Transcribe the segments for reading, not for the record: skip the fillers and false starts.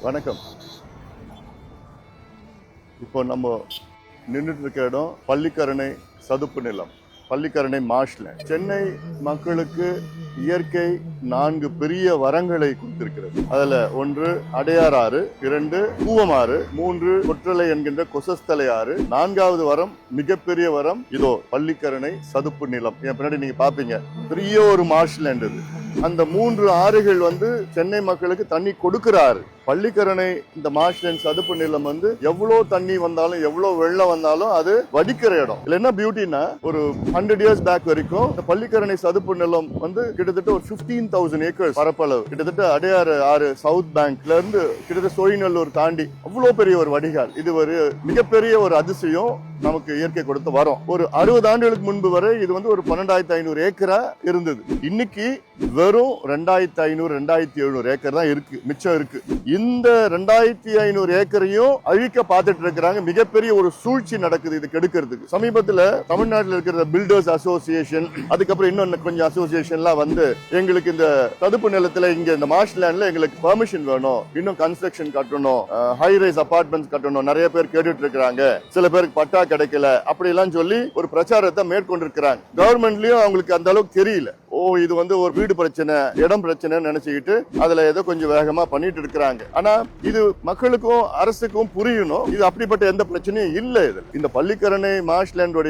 வணக்கம். இப்போ நம்ம நின்றுட்டு இருக்க இடம் பள்ளிக்கரணை சதுப்பு நிலம், பள்ளிக்கரணை மார்ஷ்லேண்ட். சென்னை மக்களுக்கு இயற்கை 4 பெரிய வரங்களை கொடுத்திருக்கிறது. அதுல 1 அடையார் ஆறு, 2 கூவமாறு, 3 கொற்றலை என்கின்ற கொசஸ்தலை ஆறு, 4வது வரம் மிகப்பெரிய வரம் இதோ பள்ளிக்கரணை சதுப்பு நிலம். என் பின்னாடி நீங்க பாப்பீங்க, பெரிய ஒரு மார்ஷ்லேண்ட் இது. அந்த 3 ஆறுகள் சென்னை மக்களுக்கு தண்ணி கொடுக்கிறாரு. பள்ளிக்கரணை இந்த மார்ஷ்லேண்ட் சதுப்பு நிலம் எவ்வளவு தண்ணி வந்தாலும் எவ்வளவு வெள்ளம் வந்தாலும் அது வடிக்கிற இடம். இதுல என்ன பியூட்டினா, ஒரு 100 இயர்ஸ் பேக் வரைக்கும் இந்த பள்ளிக்கரணை சதுப்பு நிலம் கிட்டத்தட்ட ஒரு 15,000 ஏக்கர்ஸ் பரப்பளவு. கிட்டத்தட்ட அடையாறு ஆறு சவுத் பேங்க்ல இருந்து கிட்டத்தட்ட சோழிநல்லூர் தாண்டி அவ்வளவு பெரிய ஒரு வடிகால். இது ஒரு மிகப்பெரிய ஒரு அதிசயம் நமக்கு இயற்கை கொடுத்த வரோம். ஒரு 60 ஆண்டுகளுக்கு முன்பு வரை இது ஒரு 12,500 ஏக்கரா இருந்தது. இன்னைக்கு வெறும் 2,500 2,700 ஏக்கர் தான் இருக்கு, மிச்சம் இருக்கு. இந்த 2,500 ஏக்கரையும் அழிக்க பார்த்துட்டு இருக்கிறாங்க. மிகப்பெரிய ஒரு சூழ்ச்சி நடக்குது இது கெடுக்கிறதுக்கு. சமீபத்தில் தமிழ்நாட்டில் இருக்கிற பில்டர்ஸ் அசோசியேஷன், அதுக்கப்புறம் இன்னொன்னு கொஞ்சம் அசோசியேஷன்லாம் எங்களுக்கு இந்த சதுப்பு நிலத்துல இங்க இந்த மார்ஷ்லேண்ட்ல எங்களுக்கு பெர்மிஷன் வேணும், இன்னும் கன்ஸ்ட்ரக்ஷன் கட்டணும், ஹை ரைஸ் அபார்ட்மெண்ட்ஸ் கட்டணும், நிறைய பேர் கேட்டுட்டு இருக்காங்க. சில பேருக்கு பட்டா கிடைக்கல, அப்படி எல்லாம் சொல்லி ஒரு பிரச்சாரத்தை மேற்கொண்டிருக்கிறாங்க. கவர்மெண்ட்லயும் அவங்களுக்கு அந்த அளவுக்கு தெரியல. இது ஒரு வீடு பிரச்சனை, இடம் பிரச்சனை நினைச்சுக்கிட்டு அதுல ஏதோ கொஞ்சம் வேகமா பண்ணிட்டு இருக்கிறாங்க. ஆனா இது மக்களுக்கும் அரசுக்கும் புரியணும், இது அப்படிப்பட்ட எந்த பிரச்சனையும் இல்ல. இது இந்த பள்ளிக்கரணை மார்ஷ்லேண்டோட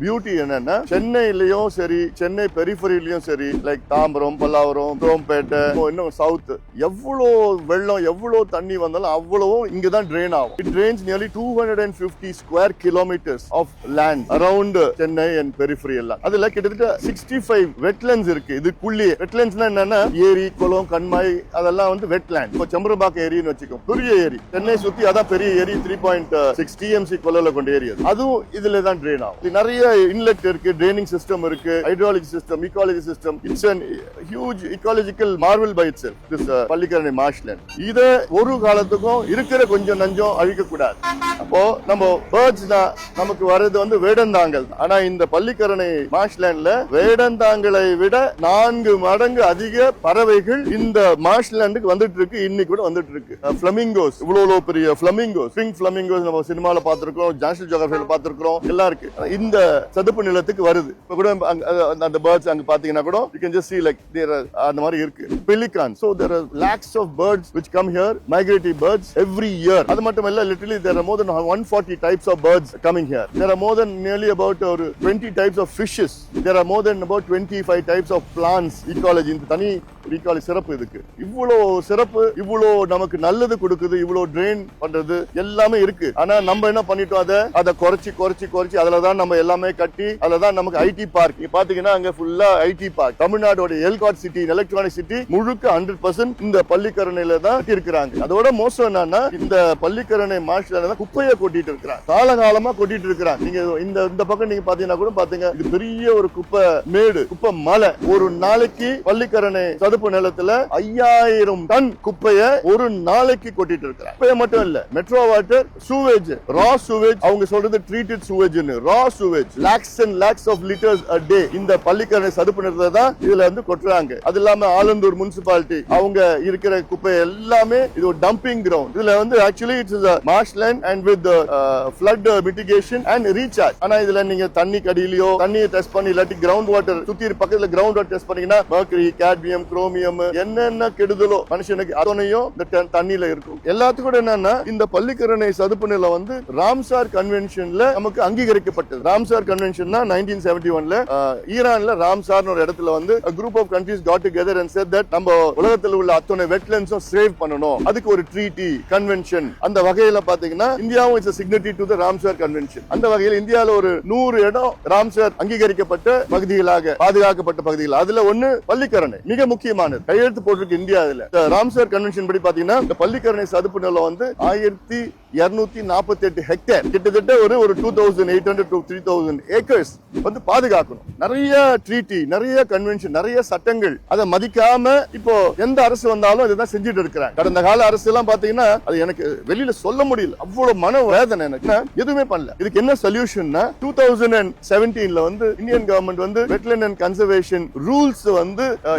பியூட்டி என்னன்னா, சென்னையிலயும் சரி, சென்னை பெரிஃபரியிலயும் சரி, லைக் தாம்பரம், பல்லாவரம், குரோம்பேட்டை, இன்னும் சவுத், எவ்வளவு வெள்ளம் எவ்வளவு தண்ணி வந்தாலும் அவ்வளவும் இங்கதான் ட்ரெயின் ஆகும். It drains nearly 250 square kilometres of land around Chennai and periphery எல்லாம். அதுல கிட்டத்தட்ட 65 வெட்லேண்ட்ஸ் இருக்கு. இதுக்குள்ளே வெட்லேண்ட்ஸ்னா என்னன்னா, ஏரி, குளம், கண்மாய், அதெல்லாம் வெட்லேண்ட். இப்போ செம்பரம்பாக்கம் ஏரின்னு வச்சுக்கோ, பெரிய ஏரி. சென்னை சுத்தி அதான் பெரிய ஏரி, 3.6 TMC கொள்ளல கொண்ட ஏரி. அதுவும் இதுல தான் ட்ரெயின் ஆகும். நிறைய இன்லெட் இருக்கு, ட்ரெயினிங் சிஸ்டம் இருக்கு, hydrology system, ecology system. It's an huge ecological marvel by itself, this Pallikaranai marshland. இத ஒரு காலத்துக்கும் இருக்கிற கொஞ்சம் நஞ்சம் அழிக்க கூடாது. அப்போ நம்ம பேர்ட்ஸ் தான் நமக்கு வர்றது வேடந்தாங்கல். ஆனா இந்த பள்ளிக்கரணை மார்ஷ்லேண்ட்ல வேடந்தாங்களை விட 4 மடங்கு அதிக பறவைகள் இந்த மார்ஷ்லேண்டுக்கு வந்துட்டு இருக்கு. இன்னைக்கு கூட வந்துட்டு இருக்கு. ஃபிளமிங்கோஸ், இவ்வளவு பெரிய ஃபிளமிங்கோஸ், பிங்க் ஃபிளமிங்கோஸ் நம்ம சினிமால பாத்துருக்கோம், நேஷனல் ஜியோகிராஃபில பாத்துருக்கோம், எல்லாம் இருக்கு. இந்த சதுப்பு நிலத்துக்கு வருது. இப்ப கூட அந்த பேர்ட்ஸ் அங்க பாத்தீங்கன்னா கூட you can just see like there are அந்த மாதிரி இருக்கு. Pelican, so there are lakhs of birds which come here, migratory birds every year. அது மட்டும் இல்ல, literally there are more than 140 types of birds coming here. There are more than nearly about 20 types of fishes. There are more than about 25 types of plants. ecology இந்த தனி ecology சிறப்பு இதுக்கு. இவ்வளோ சிறப்பு, இவ்வளோ நமக்கு நல்லது கொடுக்குது, இவ்வளோ ட்ரெயின் பண்றது எல்லாமே இருக்கு. ஆனா நம்ம என்ன பண்ணிட்டோம், அதை குறைச்சி அதுலதான் நம்ம எல்லாமே கட்டி, அதுலதான் நமக்கு ஐடி பார்க். நீங்க பாத்தீங்கன்னா அங்க ஃபுல்லா ஐடி பார்க். தமிழ்நாடோட எல்காட் சிட்டி, எலக்ட்ரானிக் சிட்டி முழுக்க 100% இந்த பள்ளிக்கரணையில தான் இருக்கிறாங்க. அதோட மோசம் என்னன்னா, இந்த பள்ளிக்கரணை மார்ஷ்லேண்ட்ல தான் குப்பையை கொட்டிட்டு இருக்கிறாங்க, காலகாலமா கொட்டிட்டு இருக்கிறாங்க. நீங்க இந்த பக்கம் நீங்க பாத்தீங்கன்னா கூட பாத்தீங்க, இது பெரிய ஒரு குப்பை மேடு, குப்பை மலை. ஒரு நாளைக்கு பள்ளிக்கரணை சதுப்பு நிலத்துல 5000 டன் குப்பையை ஒரு நாளைக்கு கொட்டிட்டு இருக்கிறாங்க. குப்பையை மட்டும் இல்ல, metro water, sewage, raw sewage, அவங்க சொல்றது treated sewage, raw sewage, lakhs and lakhs of litres a day இந்த பள்ளிக்கரணை சதுப்பு நிலத்துல தான் இதுல கொட்டுறாங்க. அது இல்லாம ஆலந்தூர் முனிசிபாலிட்டி அவங்க இருக்கிற குப்பை எல்லாமே இது ஒரு டம்பிங் கிரவுண்ட். இதுல actually it's a marshland and with the flood mitigation and recharge. ஆனா இதுல நீங்க தண்ணி கடியிலயோ தண்ணியை டெஸ்ட் பண்ணி, இல்லாட்டி கிரவுண்ட் வாட்டர் சுத்தி பக்கத்துல கிரவுண்ட் வாட்டர் டெஸ்ட் பண்ணீங்கன்னா மர்க்கரி, கேட்மியம், குரோமியம், என்னென்ன கெடுதலோ மனுஷனுக்கு அத்தனையும் இந்த தண்ணியில இருக்கும். எல்லாத்துக்கும் கூட என்னன்னா, இந்த பள்ளிக்கரணை சதுப்பு நிலம் ராம்சார் கன்வென்ஷன்ல நமக்கு அங்கீகரிக்கப்பட்டது. ராம்சார் கன்வென்ஷன் 1971ல ஈரான்ல ராம்சார் ஒரு இடத்துல a group of countries got together and said that நம்ம உலகத்தில் உள்ள அத்தனை வெட்லேண்ட்ஸும் சேவ் பண்ணணும், அதுக்கு ஒரு ட்ரீட்டி, கன்வென்ஷன். அந்த வகையில பாத்தீங்கன்னா இந்தியாவும் is a signatory to the Ramsar convention. அந்த வகையில் இந்தியால ஒரு 100 இடம் ராம்சார் அங்கீகரிக்கப்பட்ட பகுதிகளாக, பாதுகாக்கப்பட்ட பகுதிகள். அதுல ஒண்ணு பள்ளிக்கரணை மிக முக்கியமானது. கையெழுத்து போட்டிருக்கு இந்தியா. இதுல ராம்சார் கன்வென்ஷன் படி பாத்தீங்கன்னா இந்த பள்ளிக்கரணை சதுப்பு நிலம் 1248 ஹெக்டேர், கிட்டத்தட்ட ஒரு 2800 to 3000 ஏக்கர்ஸ் பாதுகாக்கணும். நிறைய ட்ரீட்டி, நிறைய கன்வென்ஷன், நிறைய சட்டங்கள், அதை மதிக்காம இப்போ எந்த அரசு வந்தாலும் இதுதான் செஞ்சுட்டு இருக்கிறாங்க. கடந்த கால அரசு எல்லாம் பாத்தீங்கன்னா அது எனக்கு வெளியில சொல்ல முடியல, அவ்வளவு மன வேதனை எனக்கு. எதுவுமே பண்ணல. இதுக்கு என்ன சொல்யூஷன்? 2017ல Indian government wetland and conservation rules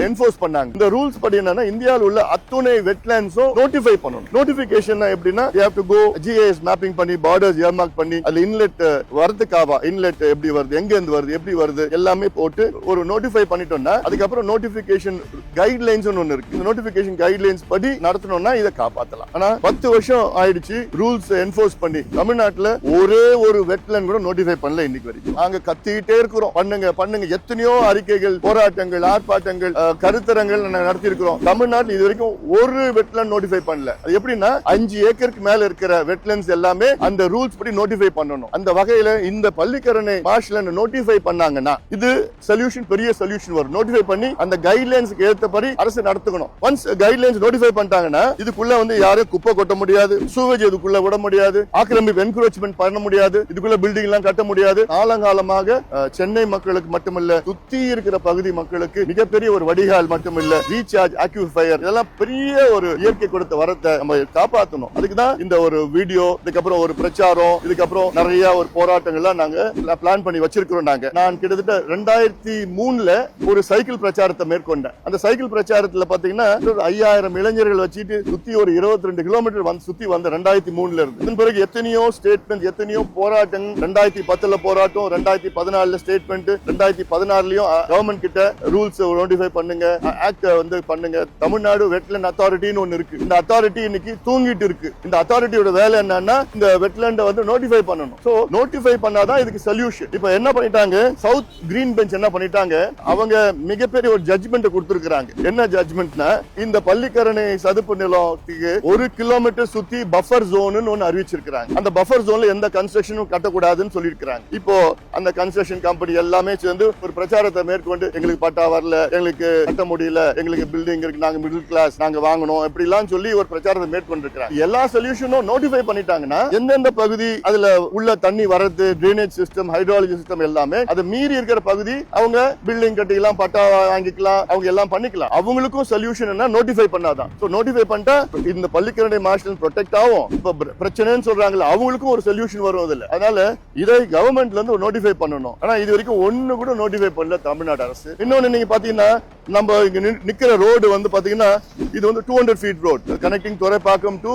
enforce பண்ணாங்க. பண்ணாங்க. இந்த ரூல்ஸ் படி என்னன்னா இந்தியாவில் உள்ள அத்துணை வெட்லாண்ட்ஸும் நோட்டிஃபை பண்ணணும். நோட்டிபிகேஷன் எப்படின்னா you have to go GIS mapping பண்ணி பார்டர்ஸ் earmark பண்ணி அதுல இன்லெட் வரதுக்காவா இன்லெட் எப்படி வருது, எங்க இருந்து வருது, எப்படி வருது எல்லாமே போட்டு ஒரு நோட்டிஃபை பண்ணிட்டோம்னா அதுக்கப்புறம் நோட்டிபிகேஷன் கைட்லைன்ஸ் ஒன்னு இருக்கு. இந்த நோட்டிபிகேஷன் கைட்லைன்ஸ் படி நடத்தணும்னா இதை காப்பாத்தலாம். ஆனா 10 வருஷம் ஆயிடுச்சு ரூல்ஸ் என்ஃபோர்ஸ் பண்ணி தமிழ்நாட்டுல ஒரே ஒரு வெட்லாண்ட் கூட நோட்டிஃபை பண்ணல இன்னைக்கு வரைக்கும். நாங்க கத்திக்கிட்டே இருக்கிறோம், பண்ணுங்க பண்ணுங்க, எத்தனையோ அறிக்கைகள், போராட்டங்கள், ஆர்ப்பாட்டங்கள், கருத்தரங்கள் நடத்தி இருக்கிறோம். தமிழ்நாட்டில் இது வரைக்கும் ஒரு வெட்லாண்ட் நோட்டிஃபை பண்ணல. அது எப்படின்னா 5 ஏக்கருக்கு மேல இருக்கிற வெட்லாண்ட்ஸ் எல்லாமே அந்த ரூல்ஸ் படி நோட்டிஃபை பண்ணணும். அந்த வகையில இந்த பள்ளிக்கரணை மார்ஷ்லாண்ட் நோட்டிஃபை பண்ணாங்கன்னா இது சொல்யூஷன், பெரிய சொல்யூஷன் வரும். நோட்டிஃபை பண்ணி அந்த கைட்லைன்ஸ்க்கு ஏற்றபடி அரசு நடத்துக்கணும். ஒன்ஸ் கைட்லைன்ஸ் நோட்டிஃபை பண்ணிட்டாங்கன்னா இதுக்குள்ள யாரும் குப்பை கொட்ட முடியாது, சூவேஜ் இதுக்குள்ள விட முடியாது, ஆக்கிரமிப்பு என்க்ரோச்மெண்ட் பண்ண முடியாது, இதுக்குள்ள பில்டிங் எல்லாம் கட்ட முடியாது. காலங்காலமாக சென்னை மக்களுக்கு மட்டுமல்ல சுத்தி இருக்கிற பகுதி மக்களுக்கு மிகப்பெரிய ஒரு வடிகால் மட்டுமில்ல, ரீசார்ஜ் அக்யூஃபயர், இதெல்லாம் பெரிய ஒரு இயற்கை கொடுத்த வரத்தை நம்ம காப்பாற்றணும். அதுக்குதான் இந்த ஒரு வீடியோ, இதுக்கப்புறம் ஒரு பிரச்சாரம், இதுக்கப்புறம் நிறைய ஒரு போராட்டங்கள்லாம் நாங்க பிளான் பண்ணி வச்சிருக்கிறோம். நான் கிட்டத்தட்ட 2003ல ஒரு சைக்கிள் பிரச்சாரத்தை மேற்கொண்டேன். அந்த சைக்கிள் பிரச்சாரத்துல பாத்தீங்கன்னா 5000 இளைஞர்கள் வச்சுட்டு சுத்தி ஒரு 22 கிலோமீட்டர் சுத்தி வந்த 2003ல இருந்து. இதன் பிறகு எத்தனையோ ஸ்டேட்மெண்ட், எத்தனையோ போராட்டங்கள், 2010ல போராட்டம், 2014ல ஸ்டேட்மெண்ட், 2016லயும் கவர்மெண்ட் கிட்ட ரூல்ஸ் நோட்டிஃபை பண்ணுங்க, ஆக்ட் பண்ணுங்க. தமிழ்நாடு வெட்லாண்ட் அத்தாரிட்டின்னு ஒன்னு இருக்கு. இந்த அத்தாரிட்டி இன்னைக்கு தூங்கிட்டு இருக்கு. இந்த அத்தாரிட்டியோட வேலை என்னன்னா இந்த வெட்லாண்ட நோட்டிஃபை பண்ணணும். சோ நோட்டிஃபை பண்ணாதான் இதுக்கு சொல்யூஷன். இப்ப என்ன பண்ணிட்டாங்க, சவுத் கிரீன் பெஞ்ச் என்ன பண்ணிட்டாங்க, அவங்க மிகப்பெரிய ஒரு ஜட்ஜ்மெண்ட் கொடுத்திருக்காங்க. என்ன ஜட்ஜ்மெண்ட்னா இந்த பள்ளிக்கரணை சதுப்பு நிலத்துக்கு 1 கிலோமீட்டர் சுத்தி பஃபர் ஜோன் ஒன்னு அறிவிச்சிருக்காங்க. அந்த பஃபர் ஜோன்ல எந்த கன்ஸ்ட்ரக்ஷனும் கட்டக்கூடாதுன்னு சொல்லிருக்காங்க. இப்போ அந்த கன்ஸ்ட்ரக்ஷன் கம்பெனி எல்லாமே சேர்ந்து ஒரு பிரச்சாரத்தை மேற்கொண்டு எங்களுக்கு பட்டா வரல, எங்களுக்கு கட்ட முடியல, எங்களுக்கு பில்டிங் இருக்கு, நாங்க மிடில் கிளாஸ், நாங்க வாங்கணும் இப்படி எல்லாம் சொல்லி ஒரு பிரச்சாரத்தை மேற்கொண்டிருக்கிறாங்க. எல்லா சொல்யூஷனும் நோட்டிஃபை பண்ணிட்டாங்கன்னா எந்தெந்த பகுதி அதுல உள்ள தண்ணி வரது, டிரைனேஜ் சிஸ்டம், ஹைட்ராலஜி சிஸ்டம் எல்லாமே அது மீறி இருக்கிற பகுதி அவங்க பில்டிங் கட்டிக்கலாம், பட்டா வாங்கிக்கலாம், அவங்க எல்லாம் பண்ணிக்கலாம். அவங்களுக்கும் சொல்யூஷன் என்ன, நோட்டிஃபை பண்ணாதான். சோ நோட்டிஃபை பண்ணிட்டா இந்த பள்ளிக்கரணை மார்ஷ்லாண்ட் ப்ரொடெக்ட் ஆகும். இப்ப பிரச்சனைன்னு சொல்றாங்கல்ல, அவங்களுக்கும் ஒரு சொல்யூஷன் வரும் அதுல. அதனால இதை கவர்மெண்ட்ல இருந்து நோட்டிஃபை பண்ணணும். ஆனா இது வரைக்கும் ஒண்ணு கூட நோட்டிஃபை பண்ணல தமிழ்நாடு அரசு. இன்னொன்னு நீங்க பாத்தீங்கன்னா நம்ம இங்க நிக்கிற ரோடு பாத்தீங்கன்னா இது 200 feet road connecting Thoraipakkam to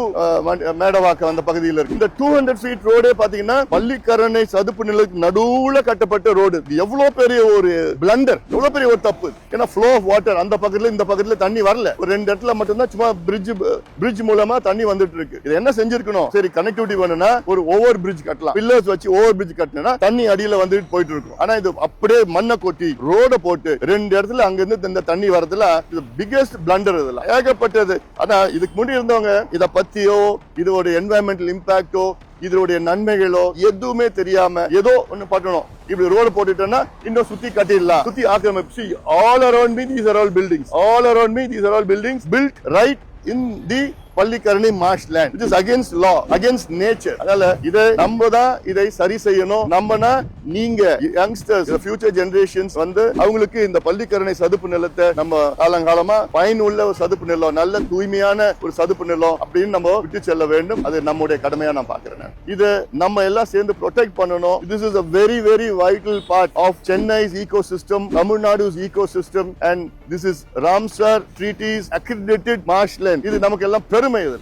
Medavakkam அந்த பகுதியில் இருக்கு. இந்த 200 ஃபீட் ரோடே பாத்தீங்கன்னா பள்ளிக்கரணை சதுப்பு நிலத்துக்கு நடுவுல கட்டப்பட்ட ரோடு. எவ்வளவு பெரிய ஒரு பிளண்டர், எவ்வளவு பெரிய ஒரு தப்பு. ஏன்னா ஃப்ளோ ஆஃப் வாட்டர் அந்த பக்கத்துல இந்த பக்கத்துல தண்ணி வரல. ஒரு 2 இடத்துல மட்டும்தான் சும்மா பிரிட்ஜ் மூலமா தண்ணி வந்துட்டு இருக்கு. இது என்ன செஞ்சிருக்கணும், சரி கனெக்டிவிட்டி வேணும்னா ஒரு ஓவர் பிரிட்ஜ் கட்டலாம், பில்லர்ஸ் வச்சு ஓவர் பிரிட்ஜ் கட்டினா தண்ணி அடியில வந்துட்டு போயிட்டு இருக்கும். ஆனா இது அப்படியே மண்ணை கொட்டி ரோட போட்டு 2 இடத்துல அங்க இருந்து இந்த தண்ணி வரதுல இது பிகெஸ்ட் பிளண்டர். இதெல்லாம் ஏகப்பட்டது. ஆனா இதுக்கு முன்னாடி இருந்தவங்க இத பத்தியோ இதோட என்வாயன்மெண்டல் இம்பாக்டோ இதோடைய நன்மைகளோ எதுவுமே தெரியாம ஏதோ ஒண்ணு பண்ணணும், இப்படி ரோடு போட்டுட்டோம்னா இன்னும் சுத்தி கட்டிடலாம், சுத்தி ஆக்கிரமிப்பு. All around me these are all buildings, all around me these are all buildings built right in the Pallikaranai marshland, which is against law, against nature. அதனால இதை நம்ம தான் இதை சரி செய்யணும். நம்மனா நீங்க யங்ஸ்டர்ஸ், ஃபியூச்சர் ஜெனரேஷன்ஸ் அவங்களுக்கு இந்த பள்ளிக்கரணை சதுப்பு நிலத்தை நம்ம காலங்காலமா பயனுள்ள ஒரு சதுப்பு நிலம், நல்ல தூய்மையான ஒரு சதுப்பு நிலம் அப்படின்னு நம்ம விட்டு செல்ல வேண்டும். அது நம்முடைய கடமையா நான் பாக்குறேன். இதை நம்ம எல்லாம் சேர்ந்து ப்ரொடெக்ட் பண்ணணும். This is a very very vital part of Chennai's ecosystem, Tamil Nadu's ecosystem, and this is Ramsar Treaties accredited marshland. இது நமக்கு எல்லாம் பெருமை.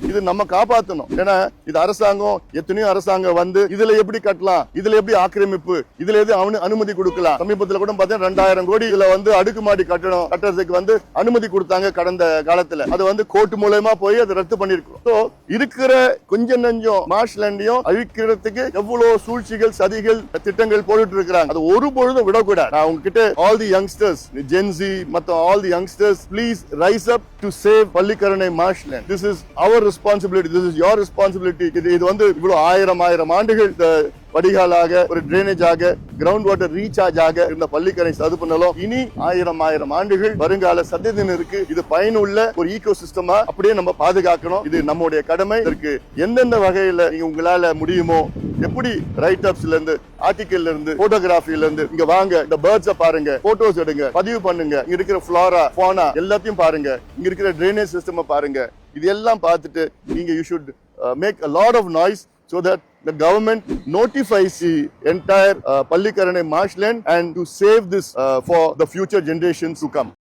இது நம்ம காப்பாற்றணும். ஏன்னா இது அரசாங்கம், எத்தனையோ அரசாங்கம் இதுல எப்படி கட்டலாம், இதுல எப்படி ஆக்கிரமிப்பு, இதுல எது அனுமதி கொடுக்கலாம். சமீபத்தில் கூட பார்த்தீங்கன்னா 2000 கோடி இதுல அடுக்குமாடி கட்டுறதுக்கு அனுமதி கொடுத்தாங்க கடந்த காலத்துல. அது கோர்ட் மூலமா போய் அதை ரத்து பண்ணிருக்கோம். சோ இருக்கிற கொஞ்சம் நஞ்சம் மார்ஷ்லாண்டையும் அழிக்கிறதுக்கு எவ்வளவு சூழ்ச்சிகள், சதிகள், திட்டங்கள் போட்டுட்டு இருக்கிறாங்க. அது ஒரு பொழுதும் விடக்கூடாது. நான் உங்ககிட்ட all the youngsters, Gen Z மற்றும் all the youngsters, please rice up to save Pallikaranai marshland. This is our responsibility, this is your responsibility. இது இவ்வளவு ஆயிரம் ஆண்டுகள் வடிகாலாக, ஒரு டிரைனேஜ் ஆக, கிரவுண்ட் வாட்டர் ரீசார்ஜ் ஆக இருந்த பள்ளிக்கரணை சதுப்பு நிலம் இனி ஆயிரம் ஆண்டுகள் வருங்கால சந்ததியினருக்கு இது பயனுள்ள ஒரு ஈகோ சிஸ்டமா அப்படியே நம்ம பாதுகாக்கணும். இது நம்முடைய கடமை. இதற்கு எந்தெந்த வகையில நீங்க உங்களால முடியுமோ, எப்படி ரைட் அப்ஸ்ல இருந்து, ஆர்டிகல்ல இருந்து, போட்டோகிராஃபில இருந்து இங்க வாங்க, இந்த பேர்ட்ஸை பாருங்க, போட்டோஸ் எடுங்க, பதிவு பண்ணுங்க, இங்க இருக்கிற ஃப்ளோரா ஃபோனா எல்லாத்தையும் பாருங்க, இங்க இருக்கிற டிரைனேஜ் சிஸ்டம் பாருங்க. இது எல்லாம் பார்த்துட்டு நீங்க you should make a lot of noise so that the government notifies the entire Pallikaranai marshland and to save this for the future generations to come.